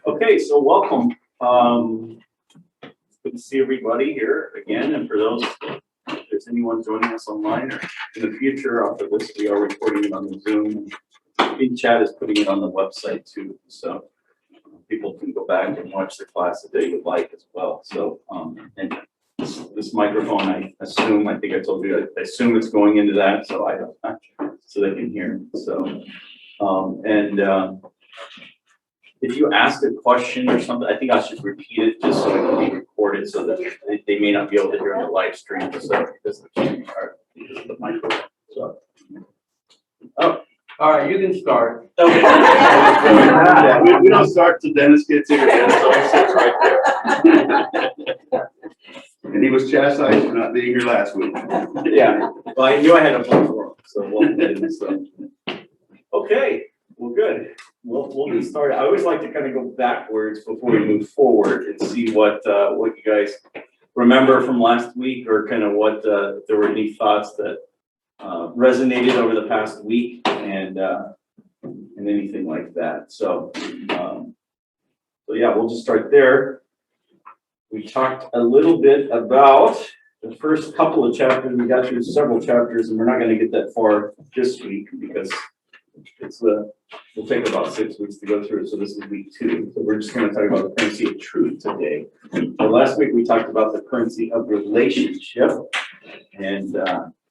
Okay, so welcome. Good to see everybody here again, and for those, if there's anyone joining us online or in the future after this, we are recording it on the Zoom. Big Chat is putting it on the website too, so people can go back and watch the class if they would like as well. So, and this microphone, I think I told you, I assume it's going into that, so so they can hear. So, if you ask a question or something, I think I should repeat it just so it can be recorded so that they may not be able to hear on the live stream because of the microphone. So, oh, All right, you can start. okay. Yeah, we don't start till Dennis gets here. Dennis always sits right there. And he was chastised for not being here last week. Yeah, well, I knew I had a vote for him, so welcome. So. Okay, well, good. We'll get started. I always like to kind of go backwards before we move forward and see what you guys remember from last week, or kind of what if there were any thoughts that resonated over the past week, and anything like that. So yeah, we'll just start there. We talked a little bit about the first couple of chapters. We got through several chapters, and we're not going to get that far this week because we'll take about 6 weeks to go through it. So this is week 2. So we're just going to talk about the currency of truth today. So last week we talked about the currency of relationship, and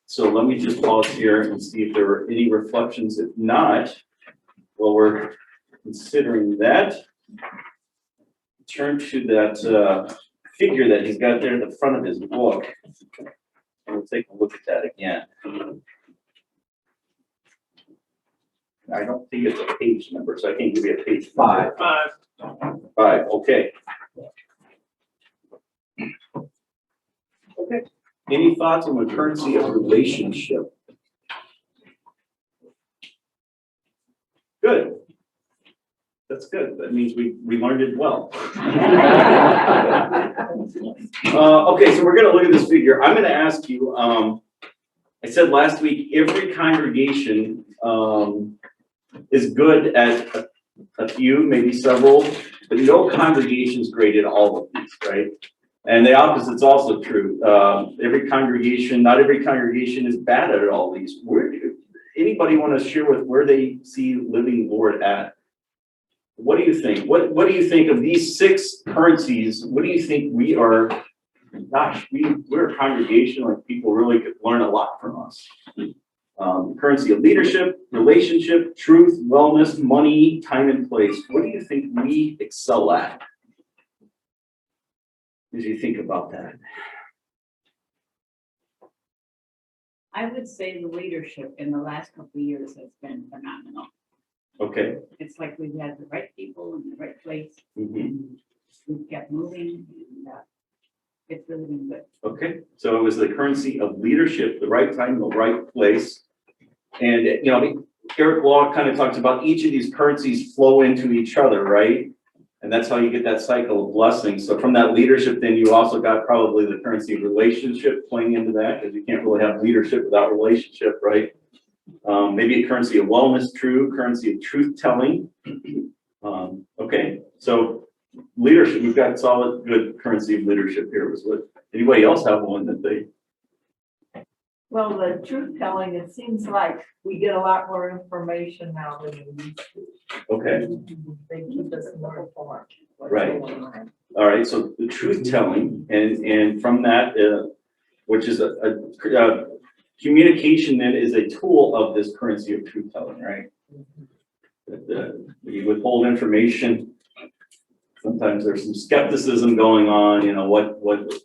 so let me just pause here and see if there were any reflections. If not, while we're considering that, turn to that figure that he's got there at the front of his book. And we'll take a look at that again. I don't think it's a page number, so I can't give you a page. 5. 5, okay. Okay. Any thoughts on the currency of relationship? Good. That's good. That means we learned it well. Okay, so we're going to look at this figure. I'm going to ask you, I said last week, every congregation is good at a few, maybe several, but no congregation is great at all of these, right? And the opposite's also true. Every congregation, not every congregation is bad at all these. Anybody want to share with where they see living Lord at? What do you think? What do you think of these 6 currencies? What do you think we are? Gosh, we're a congregation, like people really could learn a lot from us. Currency of leadership, relationship, truth, wellness, money, time and place. What do you think we excel at? As you think about that. I would say the leadership in the last couple of years has been phenomenal. Okay. It's like we've had the right people in the right place. Mm-hmm. And we've kept moving, and it's really been good. Okay, so it was the currency of leadership, the right time, the right place. And, you know, Eric Law kind of talks about each of these currencies flow into each other, right? And that's how you get that cycle of blessing. So from that leadership, then you also got probably the currency of relationship playing into that, because you can't really have leadership without relationship, right? Maybe a currency of wellness, currency of truth telling. Okay, so leadership, we've got solid, good currency of leadership here. Was what? Anybody else have one that they? Well, the truth telling, it seems like we get a lot more information now than we used to. Okay. They keep us more informed. Right. All right. So the truth telling, and from that, which is a communication, then is a tool of this currency of truth telling, right? You withhold information. Sometimes there's some skepticism going on. You know what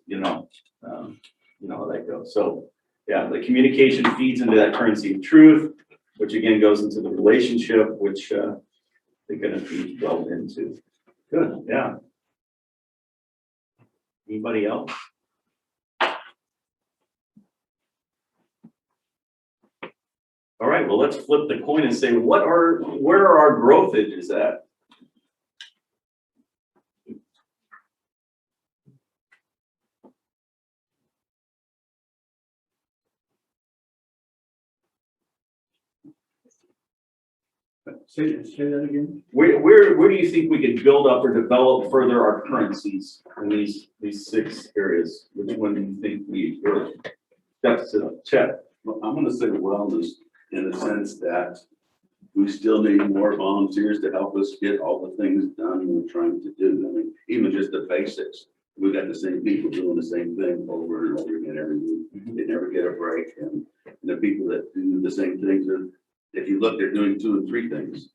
you know how that goes. So. Yeah, the communication feeds into that currency of truth, which again goes into the relationship, which they're going to feed well into. Good, yeah. Anybody else? All right, well, let's flip the coin and say, where are our growth edges at? Say that again? Where do you think we could build up or develop further our currencies in these 6 areas? Which one do you think we really deficit of? Check. Well, I'm gonna say wellness in the sense that we still need more volunteers to help us get all the things done we're trying to do. I mean, even just the basics. We got the same people doing the same thing over and over again every week. They never get a break. And the people that do the same things are, if you look, they're doing 2 and 3 things.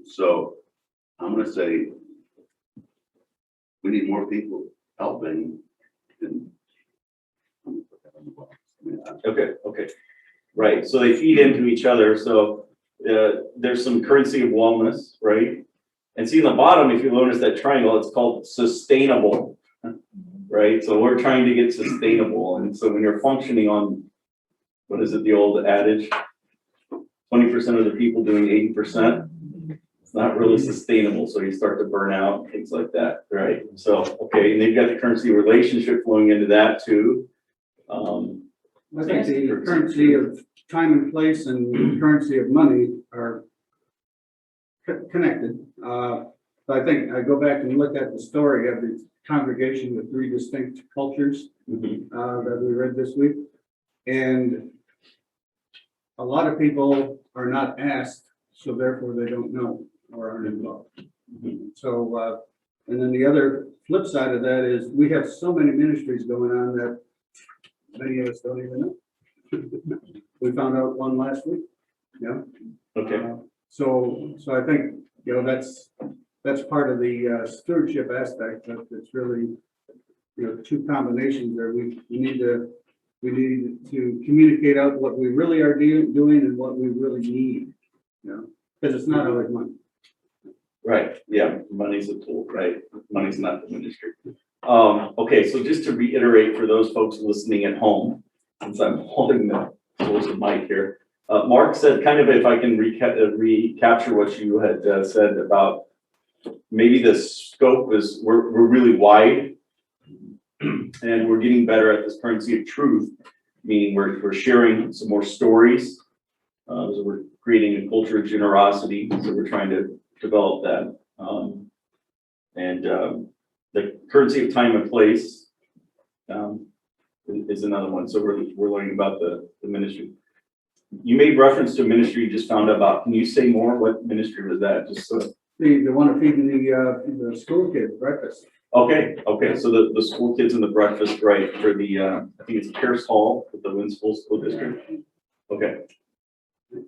So I'm gonna say we need more people helping. Okay. Right, so they feed into each other, so there's some currency of wellness, right? And see in the bottom, if you notice that triangle, it's called sustainable, right? So we're trying to get sustainable, and so when you're functioning on, what is it, the old adage? 20% of the people doing 80%, it's not really sustainable, so you start to burn out, things like that, right? So, okay, and they've got the currency relationship flowing into that too. I think the currency of time and place and currency of money are connected. But I think I go back and look at the story of the congregation with 3 distinct cultures that we read this week. And a lot of people are not asked, so therefore they don't know or aren't involved. So, and then the other flip side of that is we have so many ministries going on that many of us don't even know. We found out one last week. Yeah. Okay. So I think, that's part of the stewardship aspect, but it's really, 2 combinations there. We need to communicate out what we really are doing and what we really need, because it's not always money. Right, yeah, money's a tool, right? Money's not the ministry. Okay, so just to reiterate for those folks listening at home, since I'm holding the source of mic here, Mark said, kind of, if I can recapture what you had said about maybe the scope is we're really wide, and we're getting better at this currency of truth, meaning we're sharing some more stories. So we're creating a culture of generosity, so we're trying to develop that. The currency of time and place is another one. So we're learning about the ministry. You made reference to a ministry you just found out about. Can you say more? What ministry was that? Just so. The one of feeding the school kids breakfast. Okay. So the school kids and the breakfast, right? For the I think it's Pierce Hall with the Winsville School District. Okay.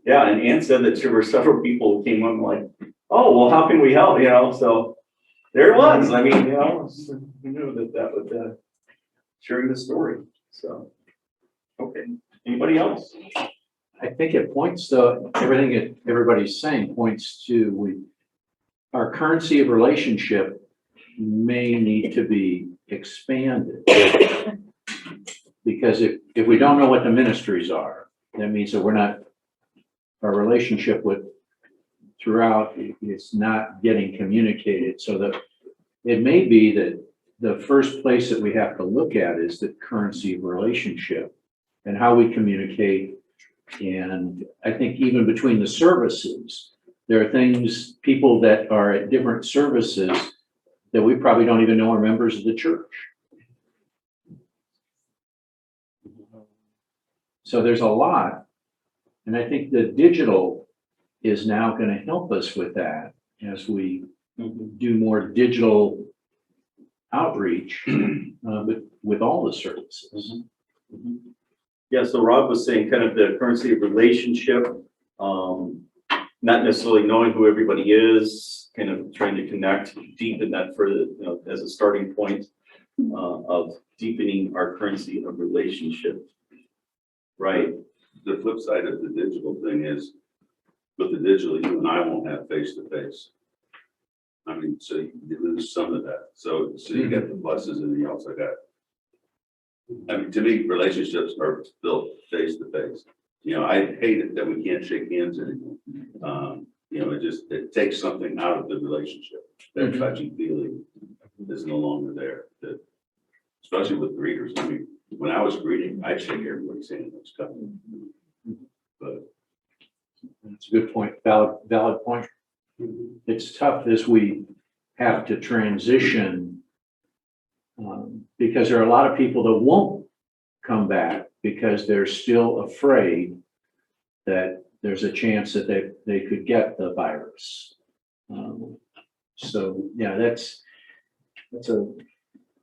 Yeah, and Ann said that there were several people who came up like, oh, well, how can we help? So there it was. I mean, we knew that would sharing the story. So, okay. Anybody else? I think it points to everything that everybody's saying points to our currency of relationship may need to be expanded. Because if we don't know what the ministries are, that means that our relationship with throughout is not getting communicated. So that it may be that the first place that we have to look at is the currency of relationship and how we communicate. And I think even between the services, there are things, people that are at different services that we probably don't even know are members of the church. So there's a lot. And I think the digital is now going to help us with that as we do more digital outreach with all the services. Yeah, so Rob was saying kind of the currency of relationship, not necessarily knowing who everybody is, kind of trying to connect, deepen that further, as a starting point of deepening our currency of relationship. Right. The flip side of the digital thing is, with the digital, you and I won't have face to face. I mean, so you lose some of that. So you got the pluses and you also got, I mean, to me, relationships are built face to face. I hate it that we can't shake hands anymore. It takes something out of the relationship. That touchy feeling is no longer there. Especially with greeters. I mean, when I was greeting, I'd shake everybody's hand that's coming. But It's a good point, valid point. It's tough as we have to transition, because there are a lot of people that won't come back because they're still afraid that there's a chance that they could get the virus. So, yeah, that's a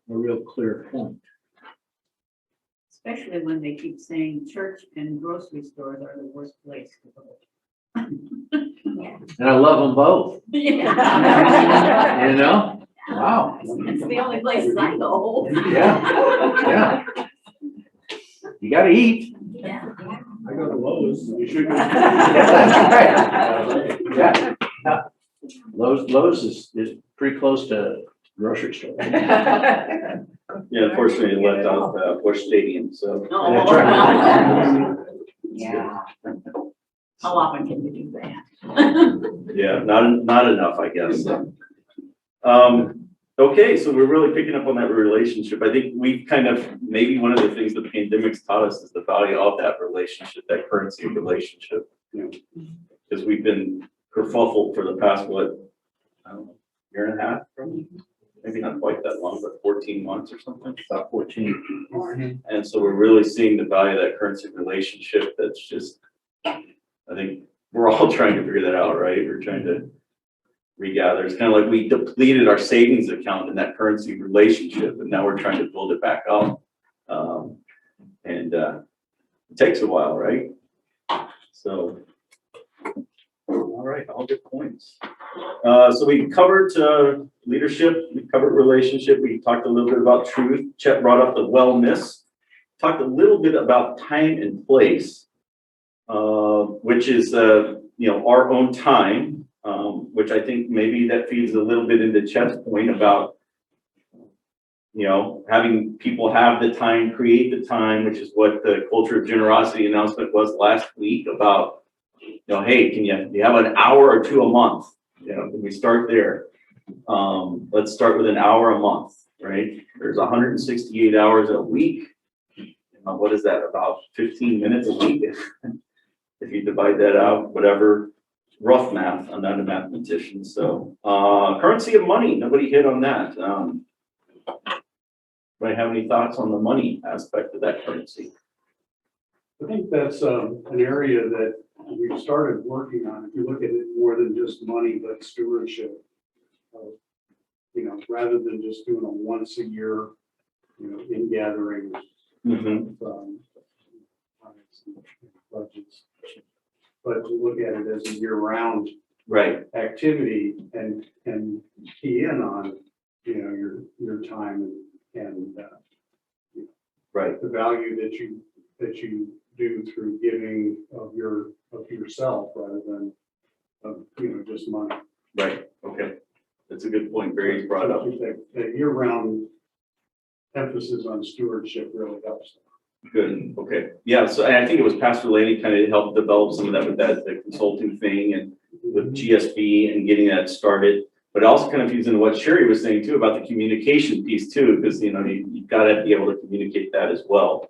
real clear point. Especially when they keep saying church and grocery stores are the worst place to go. And I love them both, Yeah. you know? Wow. It's the only places I go. Yeah. You gotta eat. Yeah. I go to Lowe's. You should. Yeah. Lowe's is pretty close to grocery store. Yeah, unfortunately, it left out Bush Stadium, so. That's right. Yeah. How often can you do that? Yeah, not enough, I guess. Okay, so we're really picking up on that relationship. I think we kind of, maybe one of the things the pandemic's taught us is the value of that relationship, that currency relationship. Because we've been kerfuffled for the past, what, I don't know, year and a half, probably? Maybe not quite that long, but 14 months or something. About 14. And so we're really seeing the value of that currency relationship. That's just, I think we're all trying to figure that out, right? We're trying to regather. It's kind of like we depleted our savings account in that currency relationship, and now we're trying to build it back up. It takes a while, right? So, all right, all good points. So we covered leadership, we covered relationship, we talked a little bit about truth. Chet brought up the wellness, talked a little bit about time and place, which is our own time, which I think maybe that feeds a little bit into Chet's point about having people have the time, create the time, which is what the culture of generosity announcement was last week about, hey, can you have an hour or two a month? Can we start there? Let's start with an hour a month, right? There's 168 hours a week. What is that? About 15 minutes a week? If you divide that out, whatever, rough math. I'm not a mathematician. So currency of money, nobody hit on that. Anybody have any thoughts on the money aspect of that currency? I think that's an area that we've started working on. If you look at it more than just money, but stewardship. Rather than just doing a once a year, in gathering budgets, but to look at it as a year-round Right. activity and key in on, your time and Right. the value that you do through giving of yourself rather than just money. Right. Okay. That's a good point. Barry's brought up. That year-round emphasis on stewardship really helps. Good. Okay. Yeah. So and I think it was Pastor Laney kind of helped develop some of that with the consulting thing and with GSB and getting that started. But also kind of feeds into what Sherry was saying too about the communication piece too, because you've got to be able to communicate that as well.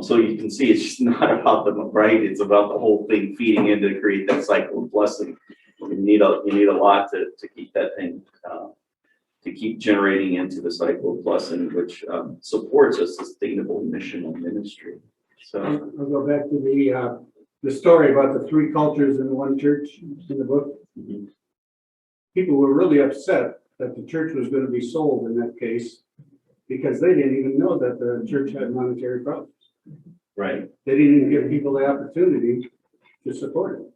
So you can see it's just not about them, right? It's about the whole thing feeding in to create that cycle of blessing. You need a lot to keep that thing to keep generating into the cycle of blessing, which supports a sustainable missional ministry. So I'll go back to the story about the three cultures in one church in the book. People were really upset that the church was going to be sold in that case because they didn't even know that the church had monetary problems. right. They didn't even give people the opportunity to support it.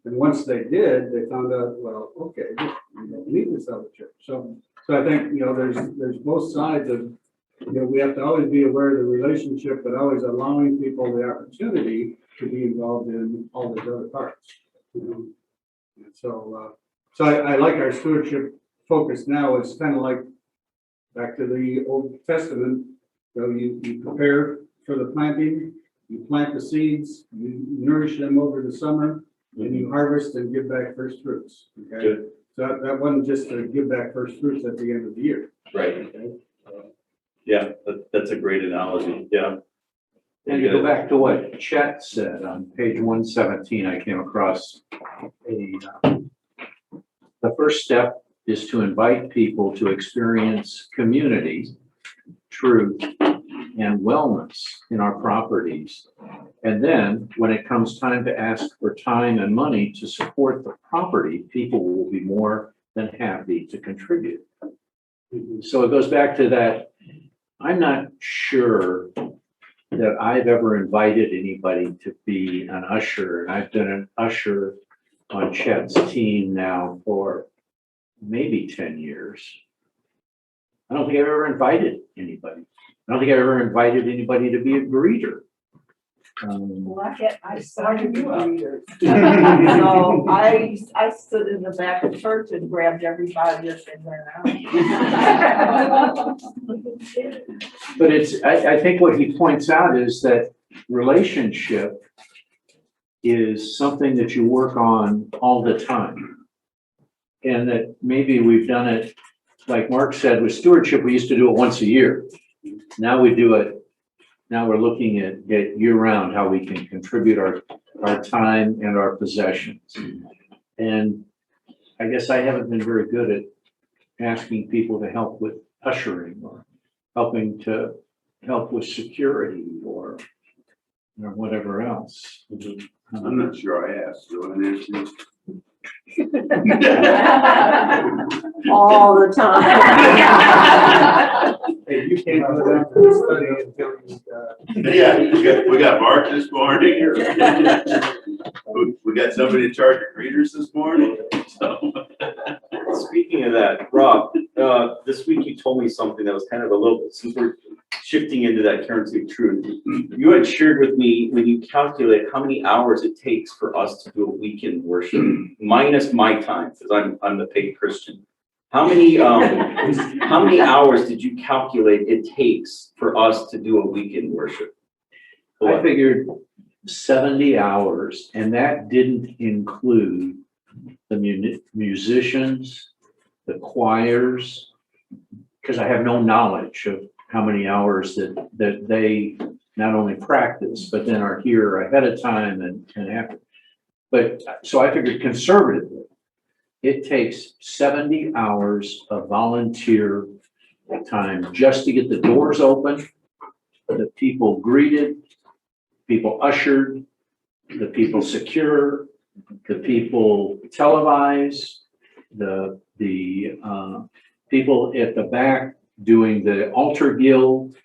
And once they did, they found out, well, okay, we don't need to sell the church. So I think, there's both sides of, we have to always be aware of the relationship, but always allowing people the opportunity to be involved in all those other parts. And so I like our stewardship focus now. It's kind of like back to the Old Testament. So you prepare for the planting, you plant the seeds, you nourish them over the summer, and you harvest and give back first fruits. Okay. Good. So that wasn't just to give back first fruits at the end of the year. Right. Okay. Yeah, that's a great analogy. Yeah. And to go back to what Chet said, on page 117, I came across the first step is to invite people to experience community, truth, and wellness in our properties. And then when it comes time to ask for time and money to support the property, people will be more than happy to contribute. So it goes back to that. I'm not sure that I've ever invited anybody to be an usher, and I've been an usher on Chet's team now for maybe 10 years. I don't think I've ever invited anybody. I don't think I've ever invited anybody to be a greeter. Well, I started the readers. So I stood in the back of church and grabbed everybody that's in there now. But I think what he points out is that relationship is something that you work on all the time. And that maybe we've done it, like Mark said, with stewardship, we used to do it once a year. Now we do it, now we're looking at year round, how we can contribute our time and our possessions. And I guess I haven't been very good at asking people to help with ushering or helping to help with security or whatever else. I'm not sure I asked, so I'm answering. All the time. Hey, you came out of that study and telling Yeah, we got Mark this morning. We got somebody in charge of greeters this morning, so. Speaking of that, Rob, this week you told me something that was kind of a little bit, since we're shifting into that currency of truth. You had shared with me when you calculate how many hours it takes for us to do a weekend worship, minus my time, because I'm the paid Christian. How many hours did you calculate it takes for us to do a weekend worship? I figured 70 hours, and that didn't include the musicians, the choirs, because I have no knowledge of how many hours that they not only practice, but then are here ahead of time and after. But so I figured conservatively, it takes 70 hours of volunteer time just to get the doors open, the people greeted, people ushered, the people secure, the people televise, the people at the back doing the altar guild,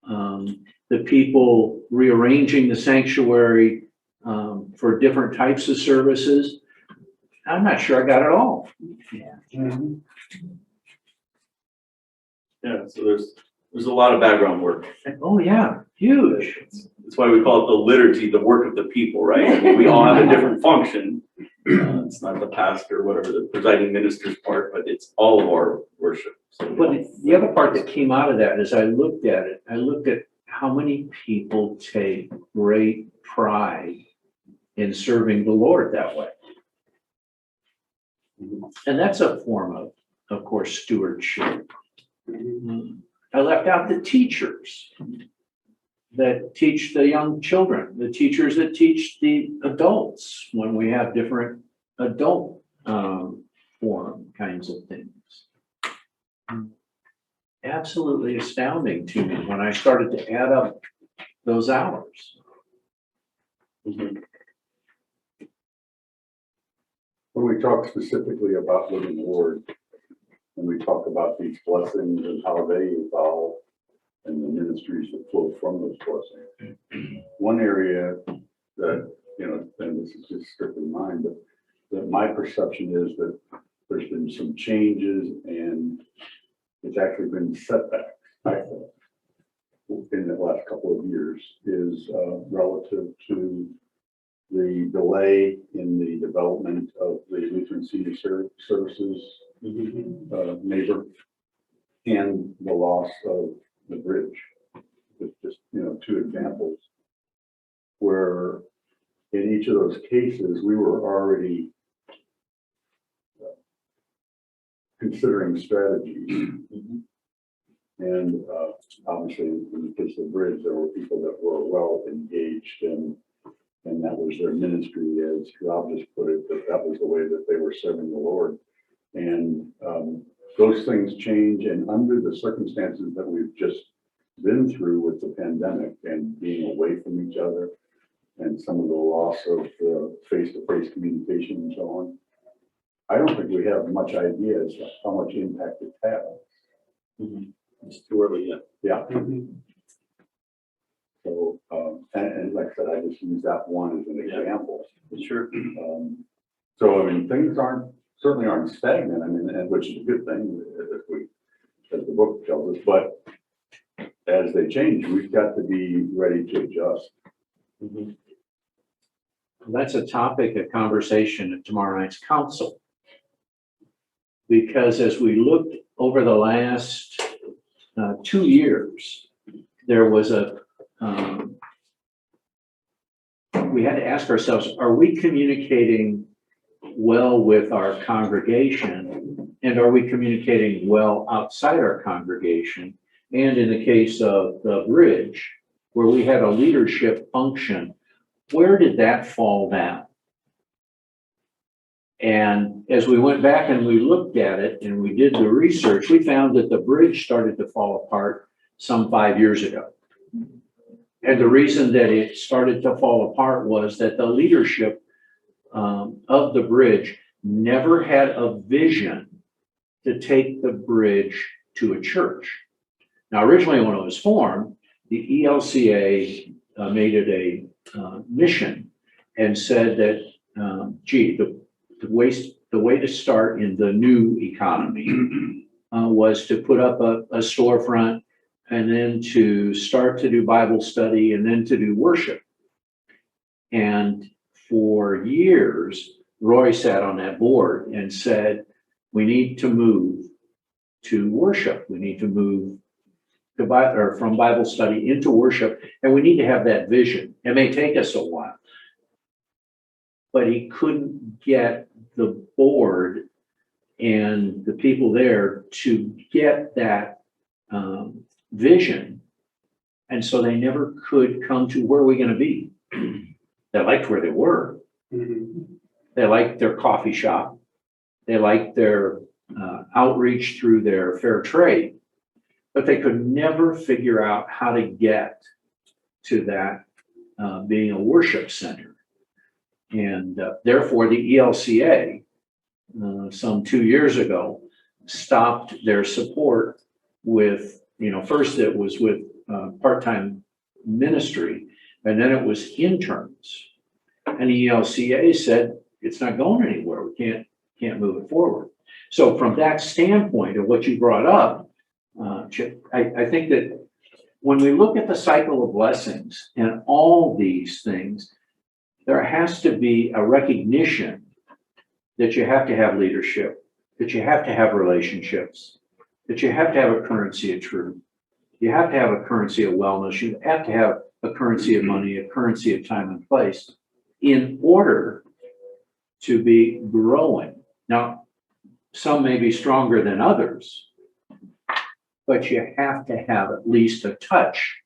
the people rearranging the sanctuary for different types of services. I'm not sure I got it all. Yeah, so there's a lot of background work. Oh yeah, huge. That's why we call it the liturgy, the work of the people, right? I mean, we all have a different function. It's not the pastor, whatever the presiding minister's part, but it's all of our worship. So, But the other part that came out of that is I looked at how many people take great pride in serving the Lord that way. And that's a form of course, stewardship. I left out the teachers that teach the young children, the teachers that teach the adults when we have different adult forum kinds of things. Absolutely astounding to me when I started to add up those hours. When we talk specifically about living Lord, and we talk about these blessings and how they evolve and the ministries that flow from those blessings. One area that, and this is just strictly mine, but that my perception is that there's been some changes and it's actually been setbacks, I think, in the last couple of years is relative to the delay in the development of the Lutheran Senior Services neighbor and the loss of the bridge. It's just, two examples where in each of those cases, we were already considering strategies And obviously, in the case of the bridge, there were people that were well engaged and that was their ministry, as Rob just put it, that was the way that they were serving the Lord. And those things change, and under the circumstances that we've just been through with the pandemic and being away from each other and some of the loss of face-to-face communication and so on, I don't think we have much idea as to how much impact it has. It's too early yet. Yeah. So, and like I said, I just use that one as an example. Sure. So, I mean, things certainly aren't stagnant, I mean, and which is a good thing, as the book tells us, but as they change, we've got to be ready to adjust. That's a topic of conversation at tomorrow night's council. Because as we looked over the last 2 years, there was we had to ask ourselves, are we communicating well with our congregation? And are we communicating well outside our congregation? And in the case of the bridge, where we had a leadership function, where did that fall down? And as we went back and we looked at it and we did the research, we found that the bridge started to fall apart some 5 years ago. And the reason that it started to fall apart was that the leadership of the bridge never had a vision to take the bridge to a church. Now, originally when it was formed, the ELCA made it a mission and said that, the way to start in the new economy was to put up a storefront and then to start to do Bible study and then to do worship. And for years, Roy sat on that board and said, we need to move to worship. We need to move to from Bible study into worship, and we need to have that vision. It may take us a while. But he couldn't get the board and the people there to get that vision. And so they never could come to where we're going to be. They liked where they were. They liked their coffee shop. They liked their outreach through their fair trade. But they could never figure out how to get to that being a worship center. And therefore, the ELCA, some 2 years ago, stopped their support with, first it was with part-time ministry, and then it was interns. And the ELCA said, it's not going anywhere. We can't move it forward. So from that standpoint of what you brought up, Chip, I think that when we look at the cycle of blessings and all these things, there has to be a recognition that you have to have leadership, that you have to have relationships, that you have to have a currency of truth. You have to have a currency of wellness. You have to have a currency of money, a currency of time and place in order to be growing. Now, some may be stronger than others, but you have to have at least a touch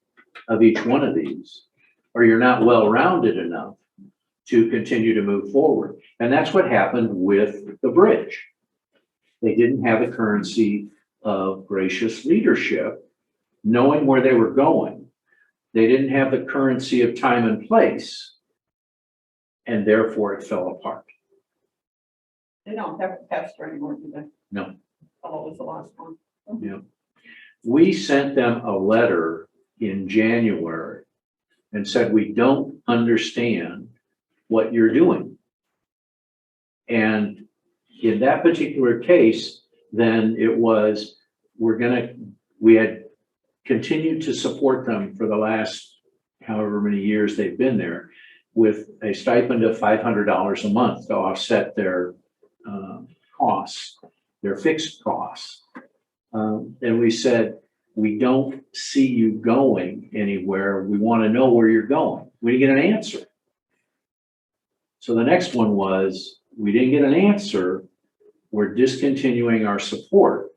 of each one of these, or you're not well-rounded enough to continue to move forward. And that's what happened with the bridge. They didn't have a currency of gracious leadership, knowing where they were going. They didn't have the currency of time and place, and therefore it fell apart. They don't have a pastor anymore, do they? No. Oh, it was the last one. Yeah. We sent them a letter in January and said, we don't understand what you're doing. And in that particular case, then it was, we had continued to support them for the last however many years they've been there with a stipend of $500 a month to offset their costs, their fixed costs. And we said, we don't see you going anywhere. We want to know where you're going. We didn't get an answer. So the next one was, we didn't get an answer. We're discontinuing our support.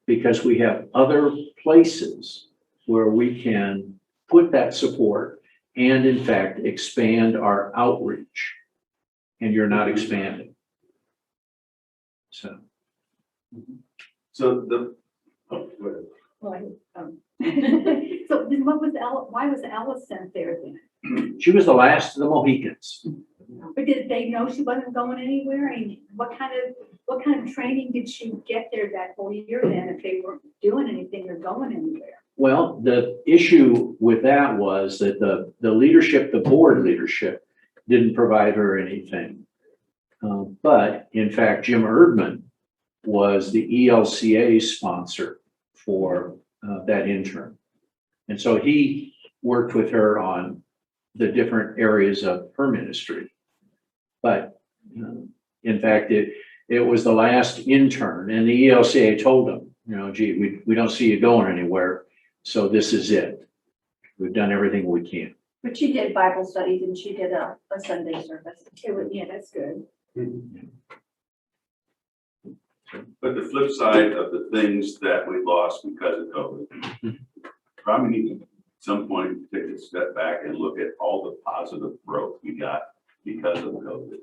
because we have other places where we can put that support and in fact expand our outreach. And you're not expanding. So. So the, oh, go ahead. Well, so then why was Alice sent there then? She was the last of the Mohicans. But did they know she wasn't going anywhere? And what kind of training did she get there that whole year then if they weren't doing anything or going anywhere? Well, the issue with that was that the leadership, the board leadership, didn't provide her anything. But in fact, Jim Erdman was the ELCA sponsor for that intern. And so he worked with her on the different areas of her ministry. But in fact, it was the last intern, and the ELCA told him, you know, gee, we don't see you going anywhere, so this is it. We've done everything we can. But she did Bible studies and she did a Sunday service. Yeah, that's good. But the flip side of the things that we lost because of COVID, probably need to at some point take a step back and look at all the positive growth we got because of COVID.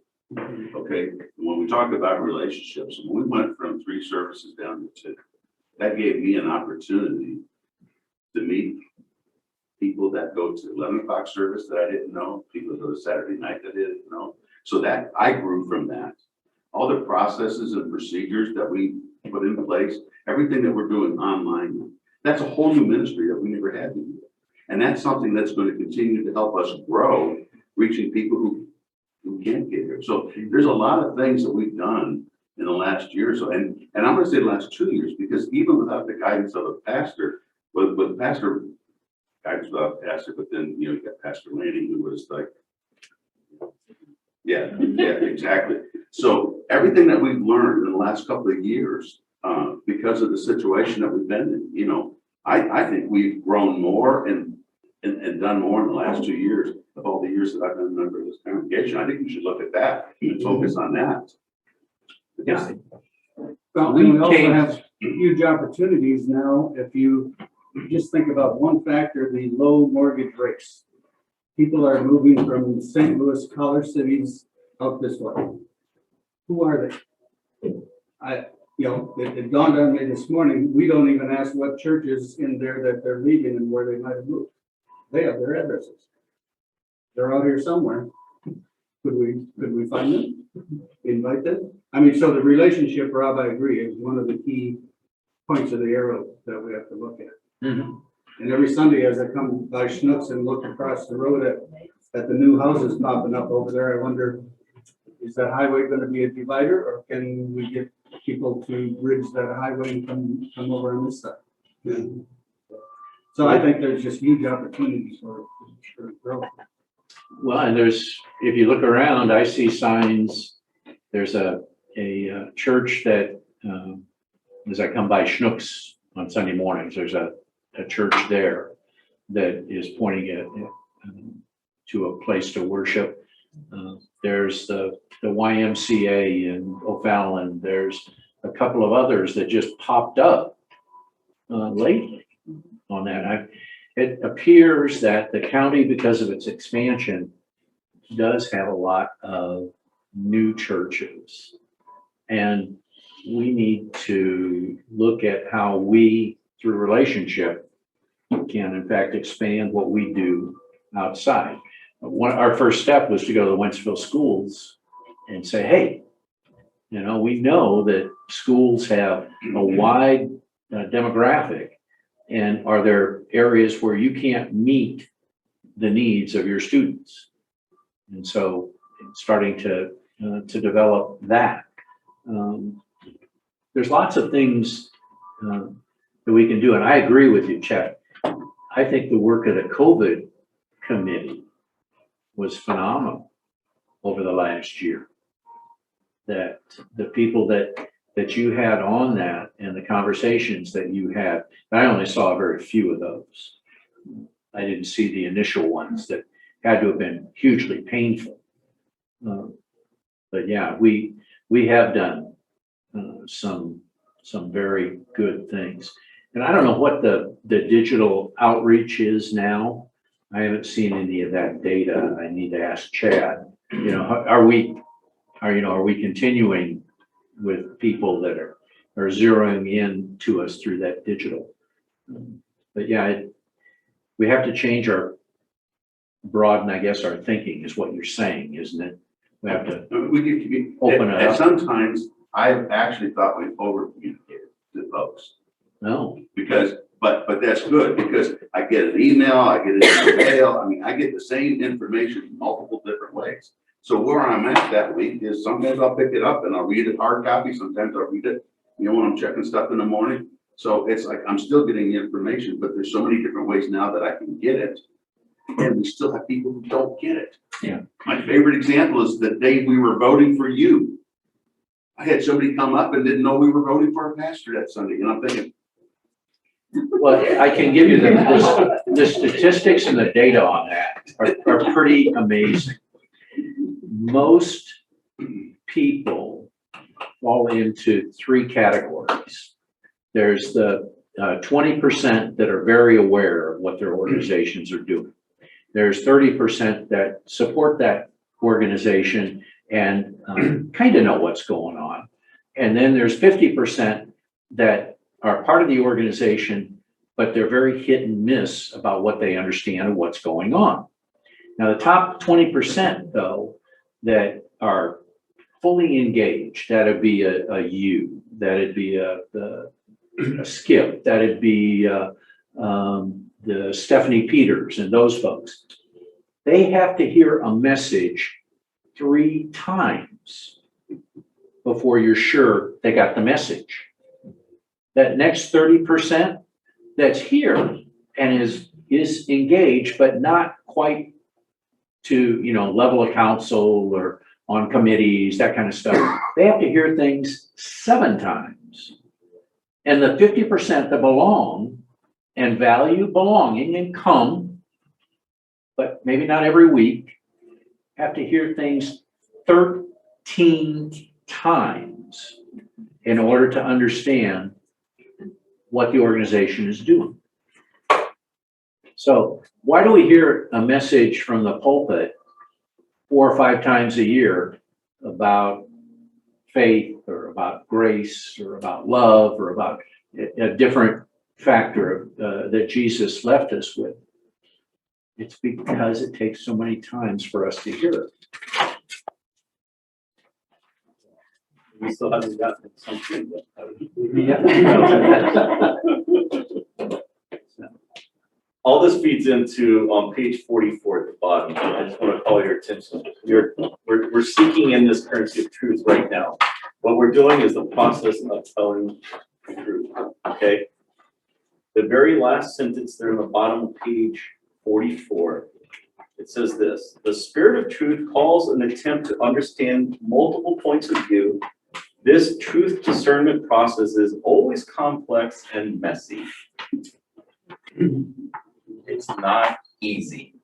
Okay, when we talk about relationships, when we went from 3 services down to 2, that gave me an opportunity to meet people that go to 11 o'clock service that I didn't know, people that go to Saturday night that I didn't know. So that I grew from that. All the processes and procedures that we put in place, everything that we're doing online, that's a whole new ministry that we never had before. And that's something that's going to continue to help us grow, reaching people who can't get here. So there's a lot of things that we've done in the last year or so. And I'm going to say the last 2 years, because even without the guidance of a pastor, with pastor, guidance without a pastor, but then, you know, you got Pastor Lanning, who was like, yeah, exactly. So everything that we've learned in the last couple of years, because of the situation that we've been in, you know, I think we've grown more and done more in the last 2 years of all the years that I've been a member of this congregation. I think we should look at that and focus on that. Yeah. Well, We and we also came- have huge opportunities now. If you just think about one factor, the low mortgage rates. People are moving from St. Louis, collar cities out this way. Who are they? It dawned on me this morning, we don't even ask what churches in there that they're leaving and where they might have moved. They have their addresses. They're out here somewhere. Could we find them? Invite them? I mean, so the relationship, Rob, I agree, is one of the key points of the arrow that we have to look at. Mhm. And every Sunday as I come by Schnucks and look across the road at the new houses popping up over there, I wonder, is that highway gonna be a divider, or can we get people to bridge that highway and come over on this side? So I think there's just huge opportunities for growth. Well, and if you look around, I see signs. There's a church that, as I come by Schnucks on Sunday mornings, there's a church there that is pointing it to a place to worship. There's the YMCA in O'Fallon. There's a couple of others that just popped up lately on that. It appears that the county, because of its expansion, does have a lot of new churches. And we need to look at how we, through relationship, can in fact expand what we do outside. Our first step was to go to the Wentzville schools and say, hey, you know, we know that schools have a wide demographic, and are there areas where you can't meet the needs of your students? And so starting to develop that. There's lots of things that we can do, and I agree with you, Chet. I think the work of the COVID committee was phenomenal over the last year. That the people that you had on that and the conversations that you had, I only saw very few of those. I didn't see the initial ones that had to have been hugely painful. But yeah, we have done some some very good things. And I don't know what the digital outreach is now. I haven't seen any of that data. I need to ask Chad. You know, are we continuing with people that are zeroing in to us through that digital? But yeah, we have to change broaden, I guess, our thinking is what you're saying, isn't it? We have to open it And up. sometimes I've actually thought we've over communicated to folks. No, Because, but that's good, because I get an email, I get an email, I mean, I get the same information in multiple different ways. So where I'm at that week is sometimes I'll pick it up and I'll read it hard copy, sometimes I'll read it, you know, when I'm checking stuff in the morning. So it's like, I'm still getting the information, but there's so many different ways now that I can get it. And we still have people who don't get it. Yeah. My favorite example is the day we were voting for you. I had somebody come up and didn't know we were voting for a pastor that Sunday, and I'm thinking, well, I can give you the statistics and the data on that are pretty amazing. Most people fall into three categories. There's the 20% that are very aware of what their organizations are doing. There's 30% that support that organization and kind of know what's going on. And then there's 50% that are part of the organization, but they're very hit and miss about what they understand and what's going on. Now, the top 20%, though, that are fully engaged, that'd be a you, that'd be a Skip, that'd be the Stephanie Peters and those folks. They have to hear a message 3 times before you're sure they got the message. That next 30% that's here and is engaged, but not quite to, you know, level of council or on committees, that kind of stuff. They have to hear things 7 times. And the 50% that belong and value belonging and come, but maybe not every week, have to hear things 13 times in order to understand what the organization is doing. So why do we hear a message from the pulpit 4 or 5 times a year about faith or about grace or about love or about a different factor that Jesus left us with? It's because it takes so many times for us to hear it. We still haven't gotten something Yeah. All this feeds into on page 44 at the bottom. I just want to call your attention. We're seeking in this currency of truth right now. What we're doing is the process of telling the truth. Okay. The very last sentence there in the bottom of page 44. It says this: the spirit of truth calls an attempt to understand multiple points of view. This truth discernment process is always complex and messy. It's not easy,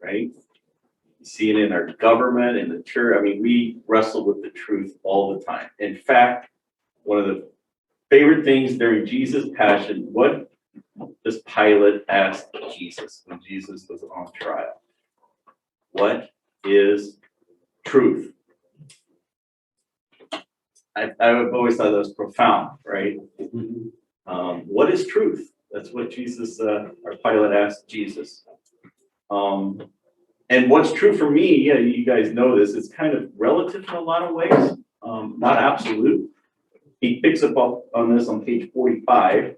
right? You see it in our government, in the church. I mean, we wrestle with the truth all the time. In fact, one of the favorite things during Jesus' passion, what does Pilate ask Jesus when Jesus was on trial? What is truth? I've always thought that was profound, right? What is truth? That's what Jesus, or Pilate asked Jesus. And what's true for me, yeah, you guys know this, it's kind of relative in a lot of ways, not absolute. He picks up on this on page 45.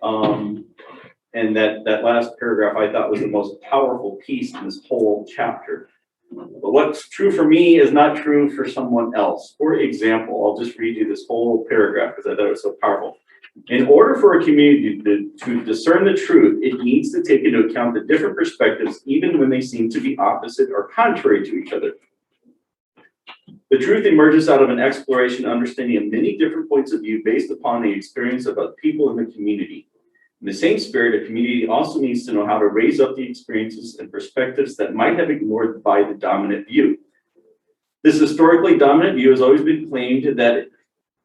And that last paragraph I thought was the most powerful piece in this whole chapter. But what's true for me is not true for someone else. For example, I'll just read you this whole paragraph because I thought it was so powerful. In order for a community to discern the truth, it needs to take into account the different perspectives, even when they seem to be opposite or contrary to each other. The truth emerges out of an exploration and understanding of many different points of view based upon the experience of other people in the community. In the same spirit, a community also needs to know how to raise up the experiences and perspectives that might have ignored by the dominant view. This historically dominant view has always been claimed that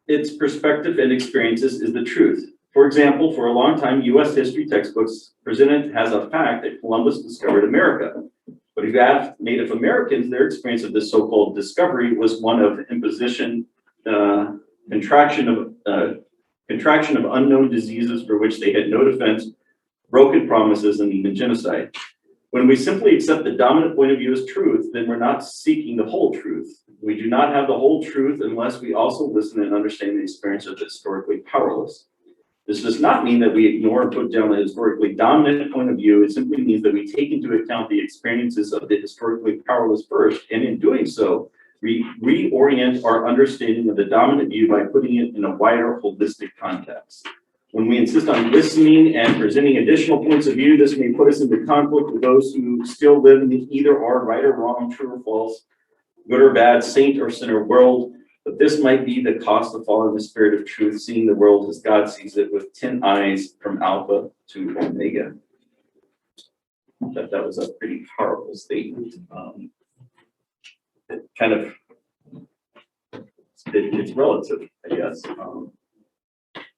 its perspective and experiences is the truth. For example, for a long time, US history textbooks presented as a fact that Columbus discovered America. But if you ask Native Americans, their experience of this so-called discovery was one of imposition, contraction of unknown diseases for which they had no defense, broken promises, and even genocide. When we simply accept the dominant point of view as truth, then we're not seeking the whole truth. We do not have the whole truth unless we also listen and understand the experience of the historically powerless. This does not mean that we ignore and put down the historically dominant point of view. It simply means that we take into account the experiences of the historically powerless first, and in doing so, we reorient our understanding of the dominant view by putting it in a wider holistic context. When we insist on listening and presenting additional points of view, this may put us into conflict with those who still live in the either or, right or wrong, true or false, good or bad, saint or sinner world. But this might be the cost of following the spirit of truth, seeing the world as God sees it with 10 eyes from Alpha to Omega. That was a pretty powerful statement. It kind of, it's relative, I guess.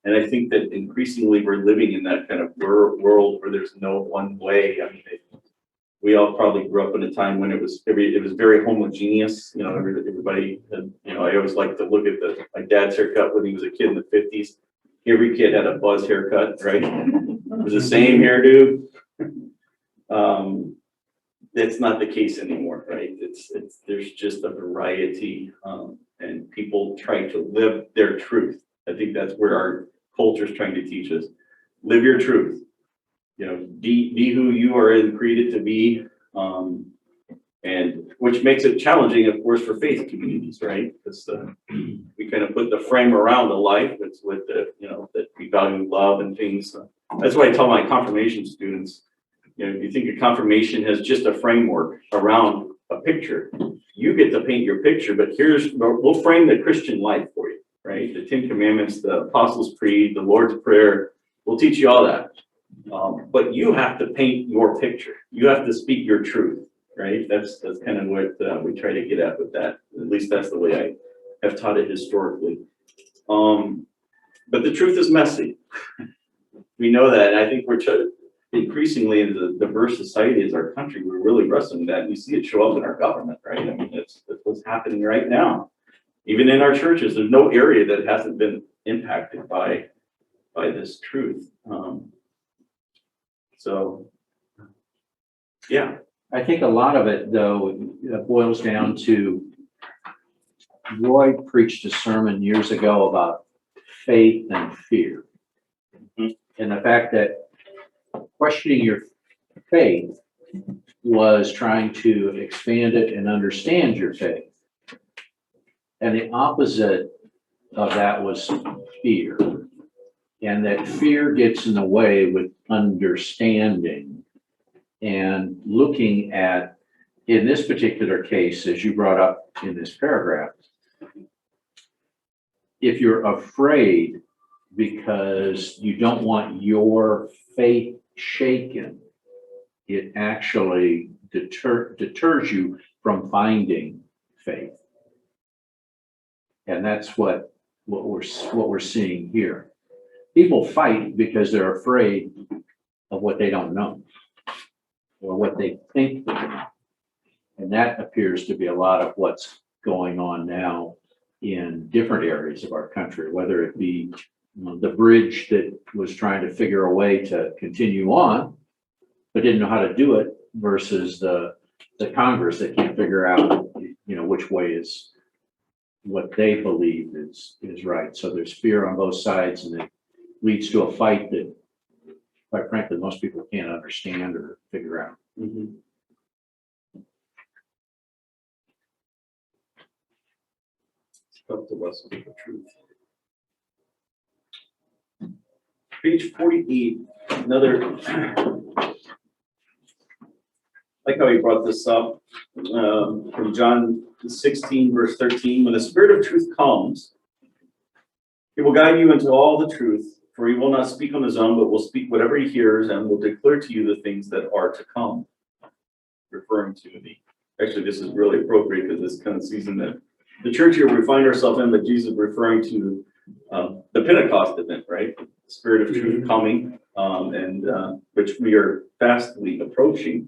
And I think that increasingly we're living in that kind of world where there's no one way. I mean, we all probably grew up in a time when it was very homogeneous. You know, everybody had, you know, I always like to look at my dad's haircut when he was a kid in the 50s. Every kid had a buzz haircut, right? It was the same hairdo. That's not the case anymore, right? There's just a variety, and people try to live their truth. I think that's where our culture is trying to teach us. Live your truth. You know, be who you are created to be, and which makes it challenging, of course, for faith communities, right? Because we kind of put the frame around the life that's with the, you know, that we value love and things. That's why I tell my confirmation students, you know, if you think a confirmation has just a framework around a picture, you get to paint your picture, but we'll frame the Christian life for you, right? The 10 Commandments, the Apostles' Creed, the Lord's Prayer, we'll teach you all that. But you have to paint your picture. You have to speak your truth, right? That's kind of what we try to get at with that. At least that's the way I have taught it historically. But the truth is messy. We know that, and I think we're increasingly in the diverse society as our country, we're really wrestling with that. And you see it show up in our government, right? I mean, that's what's happening right now. Even in our churches, there's no area that hasn't been impacted by this truth. So, yeah. I think a lot of it, though, boils down to Roy preached a sermon years ago about faith and fear. Mhm. And the fact that questioning your faith was trying to expand it and understand your faith. And the opposite of that was fear. And that fear gets in the way with understanding and looking at, in this particular case, as you brought up in this paragraph, if you're afraid because you don't want your faith shaken, it actually deters you from finding faith. And that's what we're seeing here. People fight because they're afraid of what they don't know or what they think they know. And that appears to be a lot of what's going on now in different areas of our country, whether it be the bridge that was trying to figure a way to continue on, but didn't know how to do it, versus the Congress that can't figure out, you know, which way is what they believe is right. So there's fear on both sides, and it leads to a fight that, quite frankly, most people can't understand or figure out. Mm-hmm. It's tough to wrestle with the truth. Page 48, another, like how he brought this up from John 16, verse 13. When the Spirit of truth comes, he will guide you into all the truth, for he will not speak on his own, but will speak whatever he hears and will declare to you the things that are to come. Referring to actually, this is really appropriate because this kind of season that the church here we find ourselves in, but Jesus referring to the Pentecost event, right? Spirit of truth coming, and which we are fastly approaching.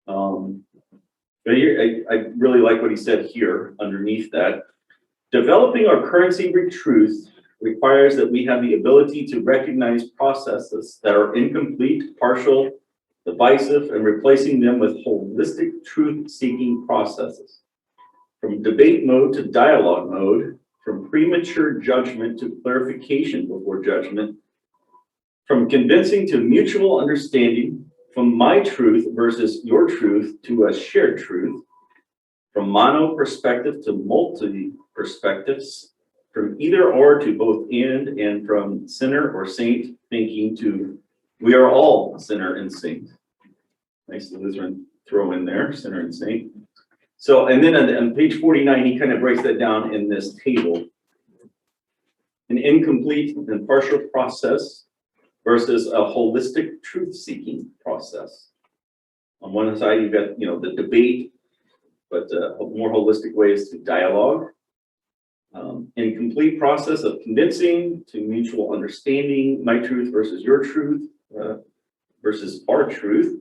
But here, I really like what he said here underneath that. Developing our currency with truth requires that we have the ability to recognize processes that are incomplete, partial, divisive, and replacing them with holistic truth-seeking processes. From debate mode to dialogue mode, from premature judgment to clarification before judgment, from convincing to mutual understanding, from my truth versus your truth to a shared truth, from mono perspective to multi perspectives, from either or to both and from sinner or saint thinking to we are all sinner and saint. Nice Lutheran throw in there, sinner and saint. So, and then on page 49, he kind of breaks that down in this table. An incomplete and partial process versus a holistic truth-seeking process. On one side, you've got, the debate, but a more holistic way is to dialogue. Incomplete process of convincing to mutual understanding, my truth versus your truth versus our truth.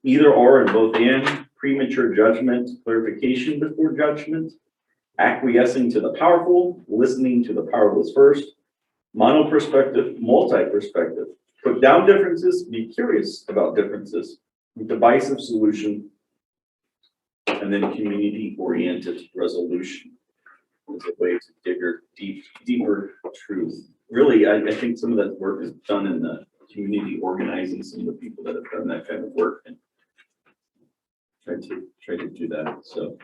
Either or and both and, premature judgment, clarification before judgment, acquiescing to the powerful, listening to the powerless first, mono perspective, multi perspective, put down differences, be curious about differences, divisive solution, and then community oriented resolution is a way to dig deeper truth. Really, I think some of that work is done in the community organizing, some of the people that have done that kind of work and try to do that. So